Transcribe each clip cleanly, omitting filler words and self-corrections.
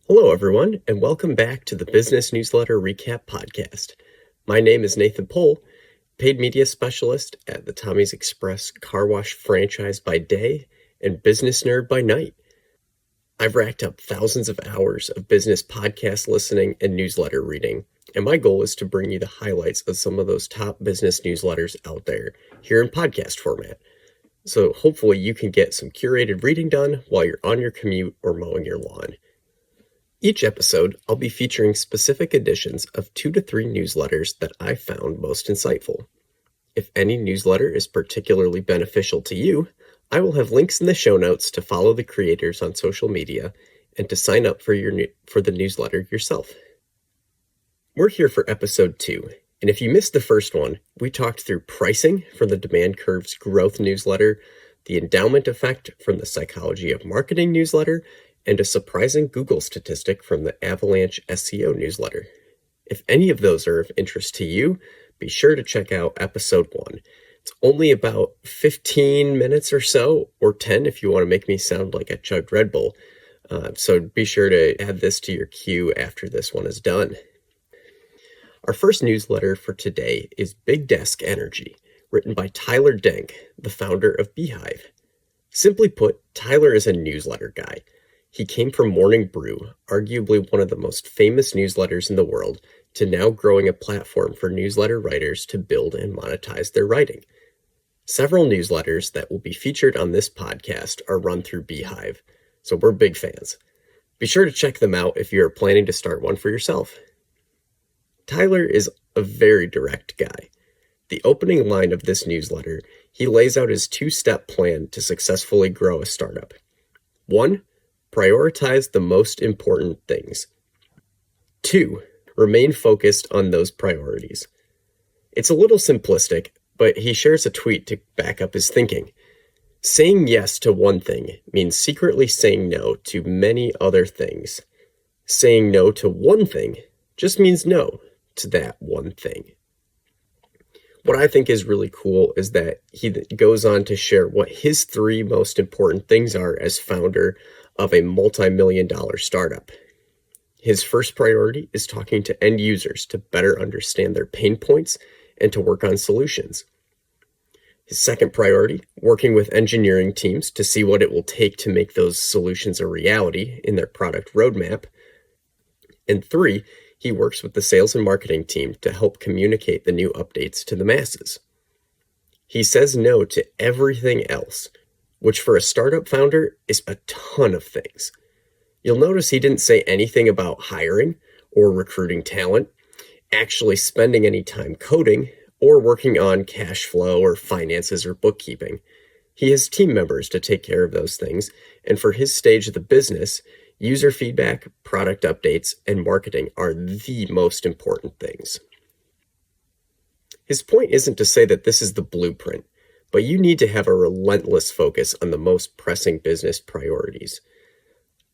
Hello, everyone, and welcome back to the Business Newsletter Recap Podcast. My name is Nathan Pohl, paid media specialist at the Tommy's Express car wash franchise by day and business nerd by night. I've racked up thousands of hours of business podcast listening and newsletter reading, and my goal is to bring you the highlights of some of those top business newsletters out there here in podcast format. So hopefully you can get some curated reading done while you're on your commute or mowing your lawn. Each episode, I'll be featuring specific editions of 2 to 3 newsletters that I found most insightful. If any newsletter is particularly beneficial to you, I will have links in the show notes to follow the creators on social media and to sign up for the newsletter yourself. We're here for episode 2, and if you missed the first one, we talked through pricing from the Demand Curve's growth newsletter, the endowment effect from the Psychology of Marketing newsletter, and a surprising Google statistic from the Avalanche SEO newsletter. If any of those are of interest to you, be sure to check out episode 1. It's only about 15 minutes or so, or 10 if you want to make me sound like I chugged Red Bull. So be sure to add this to your queue after this one is done. Our first newsletter for today is Big Desk Energy, written by Tyler Denk, the founder of Beehive. Simply put, Tyler is a newsletter guy. He came from Morning Brew, arguably one of the most famous newsletters in the world, to now growing a platform for newsletter writers to build and monetize their writing. Several newsletters that will be featured on this podcast are run through Beehive, so we're big fans. Be sure to check them out if you are planning to start one for yourself. Tyler is a very direct guy. The opening line of this newsletter, he lays out his 2-step plan to successfully grow a startup. 1. Prioritize the most important things. 2. Remain focused on those priorities. It's a little simplistic, but he shares a tweet to back up his thinking. Saying yes to one thing means secretly saying no to many other things. Saying no to one thing just means no to that one thing. What I think is really cool is that he goes on to share what his 3 most important things are as founder of a multi-million-dollar startup. His first priority is talking to end users to better understand their pain points and to work on solutions. His second priority, working with engineering teams to see what it will take to make those solutions a reality in their product roadmap. And 3, he works with the sales and marketing team to help communicate the new updates to the masses. He says no to everything else, which for a startup founder is a ton of things. You'll notice he didn't say anything about hiring or recruiting talent, actually spending any time coding, or working on cash flow or finances or bookkeeping. He has team members to take care of those things, and for his stage of the business, user feedback, product updates, and marketing are the most important things. His point isn't to say that this is the blueprint, but you need to have a relentless focus on the most pressing business priorities.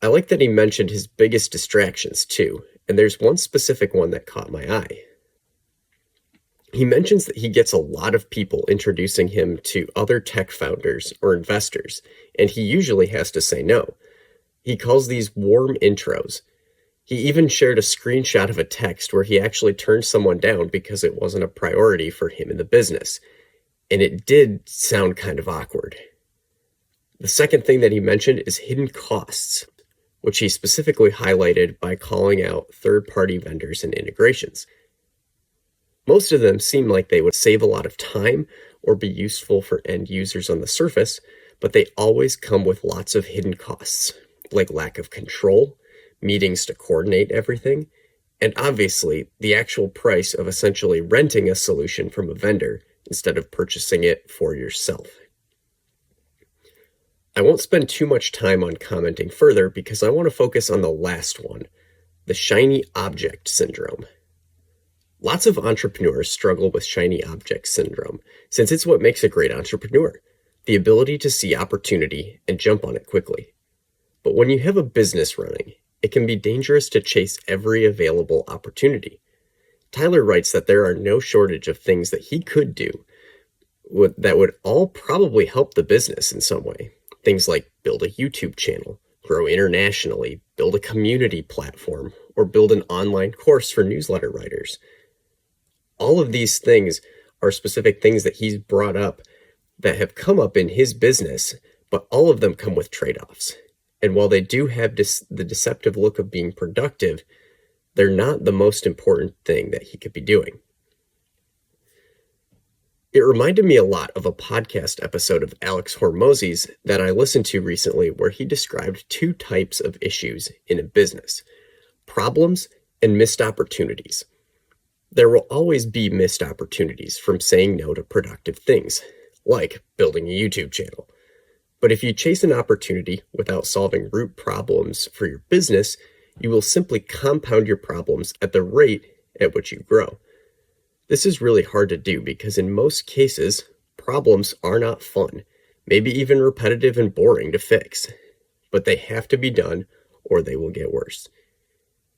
I like that he mentioned his biggest distractions too, and there's one specific one that caught my eye. He mentions that he gets a lot of people introducing him to other tech founders or investors, and he usually has to say no. He calls these warm intros. He even shared a screenshot of a text where he actually turned someone down because it wasn't a priority for him in the business. And it did sound kind of awkward. The second thing that he mentioned is hidden costs, which he specifically highlighted by calling out third-party vendors and integrations. Most of them seem like they would save a lot of time or be useful for end users on the surface, but they always come with lots of hidden costs, like lack of control, meetings to coordinate everything, and obviously the actual price of essentially renting a solution from a vendor instead of purchasing it for yourself. I won't spend too much time on commenting further because I want to focus on the last one, the shiny object syndrome. Lots of entrepreneurs struggle with shiny object syndrome since it's what makes a great entrepreneur, the ability to see opportunity and jump on it quickly. But when you have a business running, it can be dangerous to chase every available opportunity. Tyler writes that there are no shortage of things that he could do that would all probably help the business in some way. Things like build a YouTube channel, grow internationally, build a community platform, or build an online course for newsletter writers. All of these things are specific things that he's brought up that have come up in his business, but all of them come with trade-offs. And while they do have the deceptive look of being productive, they're not the most important thing that he could be doing. It reminded me a lot of a podcast episode of Alex Hormozy's that I listened to recently, where he described two types of issues in a business: problems and missed opportunities. There will always be missed opportunities from saying no to productive things, like building a YouTube channel. But if you chase an opportunity without solving root problems for your business, you will simply compound your problems at the rate at which you grow. This is really hard to do because in most cases, problems are not fun, maybe even repetitive and boring to fix, but they have to be done or they will get worse.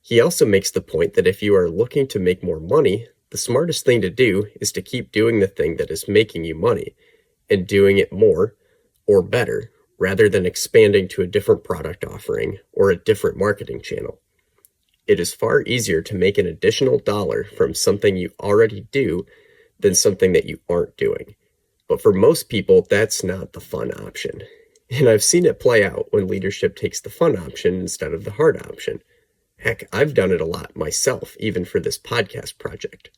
He also makes the point that if you are looking to make more money, the smartest thing to do is to keep doing the thing that is making you money and doing it more or better, rather than expanding to a different product offering or a different marketing channel. It is far easier to make an additional dollar from something you already do than something that you aren't doing. But for most people, that's not the fun option. And I've seen it play out when leadership takes the fun option instead of the hard option. Heck, I've done it a lot myself, even for this podcast project.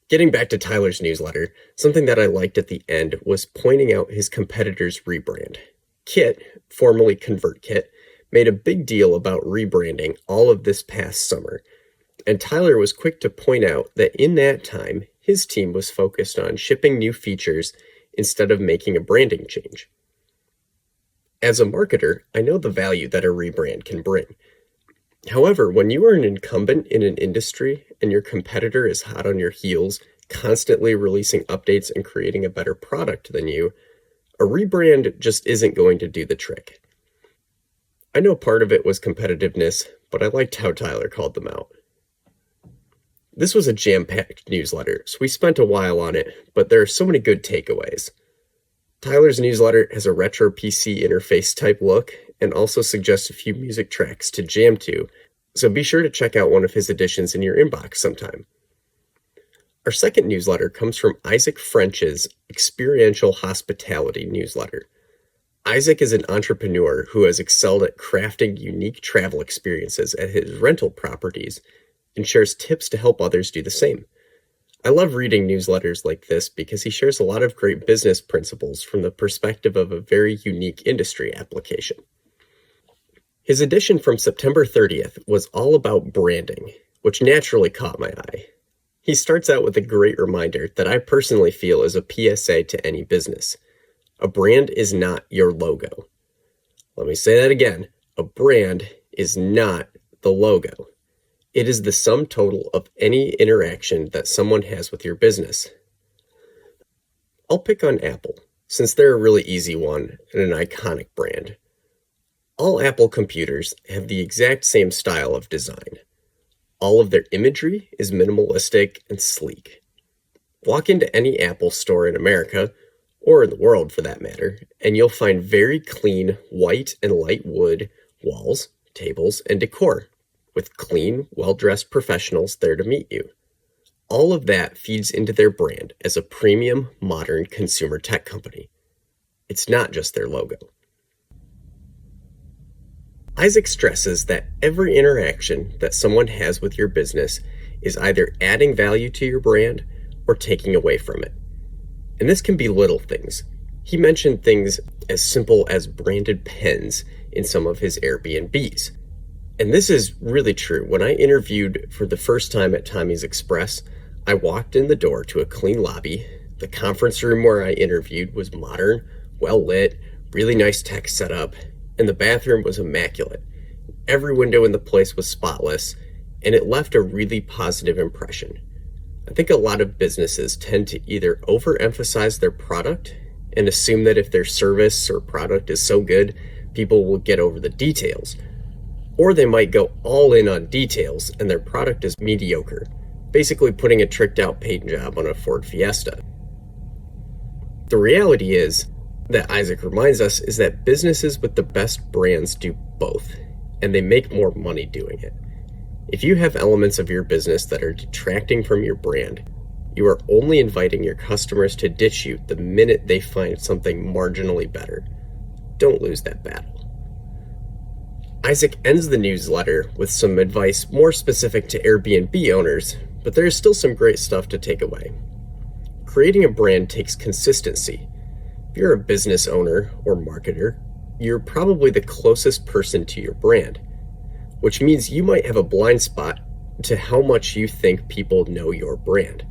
Getting back to Tyler's newsletter, something that I liked at the end was pointing out his competitor's rebrand. Kit, formerly ConvertKit, made a big deal about rebranding all of this past summer, and Tyler was quick to point out that in that time, his team was focused on shipping new features instead of making a branding change. As a marketer, I know the value that a rebrand can bring. However, when you are an incumbent in an industry and your competitor is hot on your heels, constantly releasing updates and creating a better product than you, a rebrand just isn't going to do the trick. I know part of it was competitiveness, but I liked how Tyler called them out. This was a jam-packed newsletter, so we spent a while on it, but there are so many good takeaways. Tyler's newsletter has a retro PC interface type look and also suggests a few music tracks to jam to, so be sure to check out one of his editions in your inbox sometime. Our second newsletter comes from Isaac French's Experiential Hospitality newsletter. Isaac is an entrepreneur who has excelled at crafting unique travel experiences at his rental properties and shares tips to help others do the same. I love reading newsletters like this because he shares a lot of great business principles from the perspective of a very unique industry application. His edition from September 30th was all about branding, which naturally caught my eye. He starts out with a great reminder that I personally feel is a PSA to any business. A brand is not your logo. Let me say that again. A brand is not the logo. It is the sum total of any interaction that someone has with your business. I'll pick on Apple, since they're a really easy one and an iconic brand. All Apple computers have the exact same style of design. All of their imagery is minimalistic and sleek. Walk into any Apple store in America, or in the world for that matter, and you'll find very clean white and light wood walls, tables, and decor, with clean, well-dressed professionals there to meet you. All of that feeds into their brand as a premium, modern consumer tech company. It's not just their logo. Isaac stresses that every interaction that someone has with your business is either adding value to your brand or taking away from it. And this can be little things. He mentioned things as simple as branded pens in some of his Airbnbs. And this is really true. When I interviewed for the first time at Tommy's Express, I walked in the door to a clean lobby. The conference room where I interviewed was modern, well lit, really nice tech setup, and the bathroom was immaculate. Every window in the place was spotless, and it left a really positive impression. I think a lot of businesses tend to either overemphasize their product and assume that if their service or product is so good, people will get over the details. Or they might go all in on details and their product is mediocre, basically putting a tricked out paint job on a Ford Fiesta. The reality is, that Isaac reminds us is that businesses with the best brands do both, and they make more money doing it. If you have elements of your business that are detracting from your brand, you are only inviting your customers to ditch you the minute they find something marginally better. Don't lose that battle. Isaac ends the newsletter with some advice more specific to Airbnb owners, but there is still some great stuff to take away. Creating a brand takes consistency. If you're a business owner or marketer, you're probably the closest person to your brand, which means you might have a blind spot to how much you think people know your brand.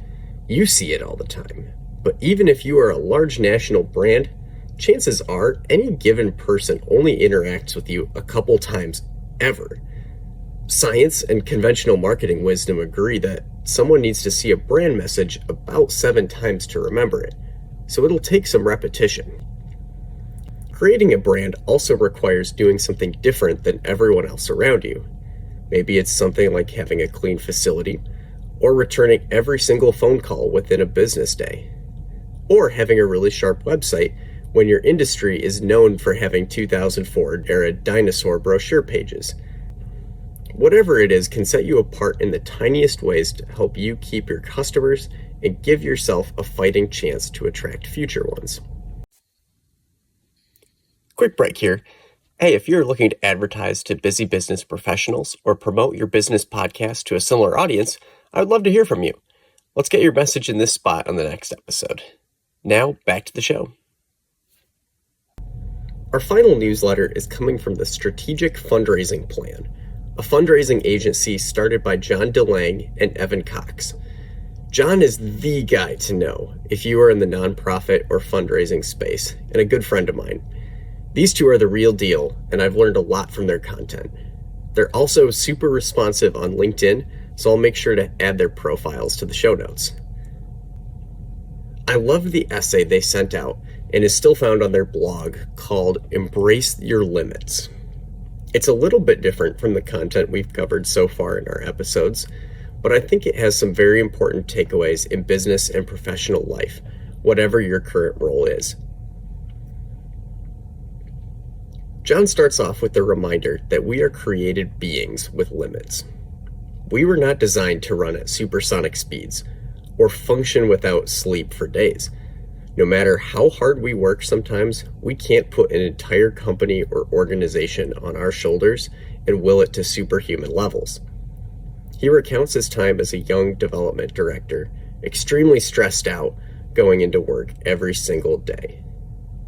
You see it all the time, but even if you are a large national brand, chances are any given person only interacts with you a couple times ever. Science and conventional marketing wisdom agree that someone needs to see a brand message about 7 times to remember it, so it'll take some repetition. Creating a brand also requires doing something different than everyone else around you. Maybe it's something like having a clean facility, or returning every single phone call within a business day, or having a really sharp website when your industry is known for having 2004-era dinosaur brochure pages. Whatever it is can set you apart in the tiniest ways to help you keep your customers and give yourself a fighting chance to attract future ones. Quick break here. Hey, if you're looking to advertise to busy business professionals or promote your business podcast to a similar audience, I would love to hear from you. Let's get your message in this spot on the next episode. Now, back to the show. Our final newsletter is coming from the Strategic Fundraising Plan, a fundraising agency started by Jon DeLange and Evan Cox. Jon is the guy to know if you are in the nonprofit or fundraising space, and a good friend of mine. These two are the real deal, and I've learned a lot from their content. They're also super responsive on LinkedIn, so I'll make sure to add their profiles to the show notes. I loved the essay they sent out and is still found on their blog called Embrace Your Limits. It's a little bit different from the content we've covered so far in our episodes, but I think it has some very important takeaways in business and professional life, whatever your current role is. Jon starts off with the reminder that we are created beings with limits. We were not designed to run at supersonic speeds or function without sleep for days. No matter how hard we work sometimes, we can't put an entire company or organization on our shoulders and will it to superhuman levels. He recounts his time as a young development director, extremely stressed out, going into work every single day.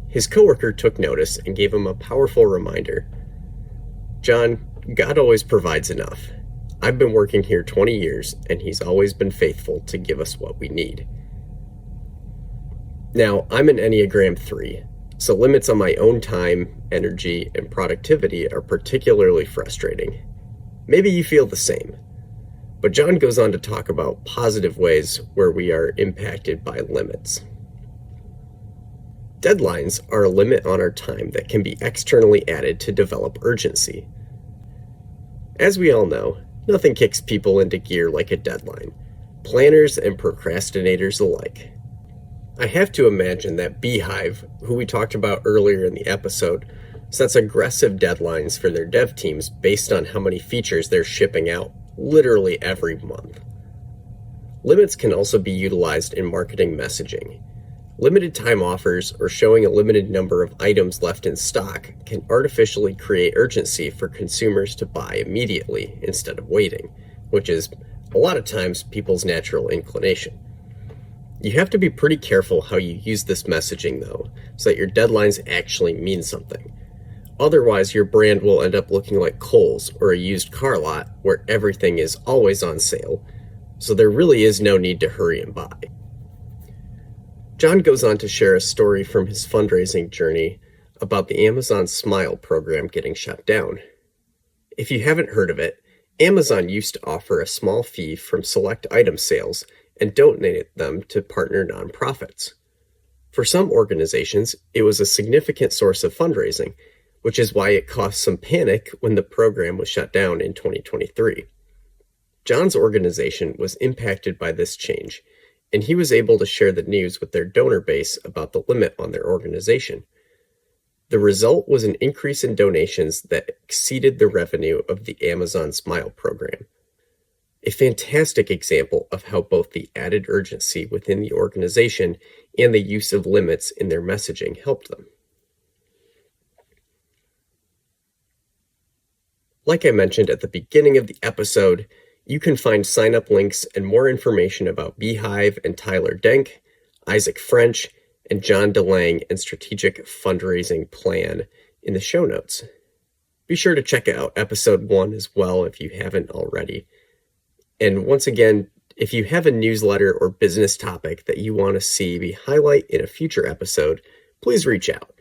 His coworker took notice and gave him a powerful reminder. "Jon, God always provides enough. I've been working here 20 years, and he's always been faithful to give us what we need." Now, I'm an Enneagram 3, so limits on my own time, energy, and productivity are particularly frustrating. Maybe you feel the same. But Jon goes on to talk about positive ways where we are impacted by limits. Deadlines are a limit on our time that can be externally added to develop urgency. As we all know, nothing kicks people into gear like a deadline, planners and procrastinators alike. I have to imagine that Beehive, who we talked about earlier in the episode, sets aggressive deadlines for their dev teams based on how many features they're shipping out literally every month. Limits can also be utilized in marketing messaging. Limited time offers or showing a limited number of items left in stock can artificially create urgency for consumers to buy immediately instead of waiting, which is a lot of times people's natural inclination. You have to be pretty careful how you use this messaging, though, so that your deadlines actually mean something. Otherwise, your brand will end up looking like Kohl's or a used car lot where everything is always on sale, so there really is no need to hurry and buy. Jon goes on to share a story from his fundraising journey about the Amazon Smile program getting shut down. If you haven't heard of it, Amazon used to offer a small fee from select item sales and donated them to partner nonprofits. For some organizations, it was a significant source of fundraising, which is why it caused some panic when the program was shut down in 2023. Jon's organization was impacted by this change, and he was able to share the news with their donor base about the limit on their organization, The result was an increase in donations that exceeded the revenue of the Amazon Smile program. A fantastic example of how both the added urgency within the organization and the use of limits in their messaging helped them. Like I mentioned at the beginning of the episode, you can find sign-up links and more information about Beehive and Tyler Denk, Isaac French, and Jon DeLange and Strategic Fundraising Plan in the show notes. Be sure to check out episode 1 as well if you haven't already. And once again, if you have a newsletter or business topic that you want to see me highlight in a future episode, please reach out.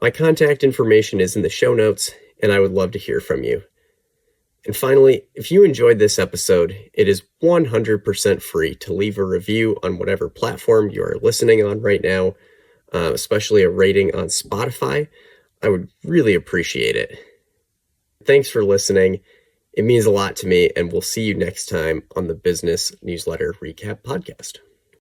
My contact information is in the show notes, and I would love to hear from you. And finally, if you enjoyed this episode, it is 100% free to leave a review on whatever platform you are listening on right now, especially a rating on Spotify. I would really appreciate it. Thanks for listening. It means a lot to me, and we'll see you next time on the Business Newsletter Recap Podcast.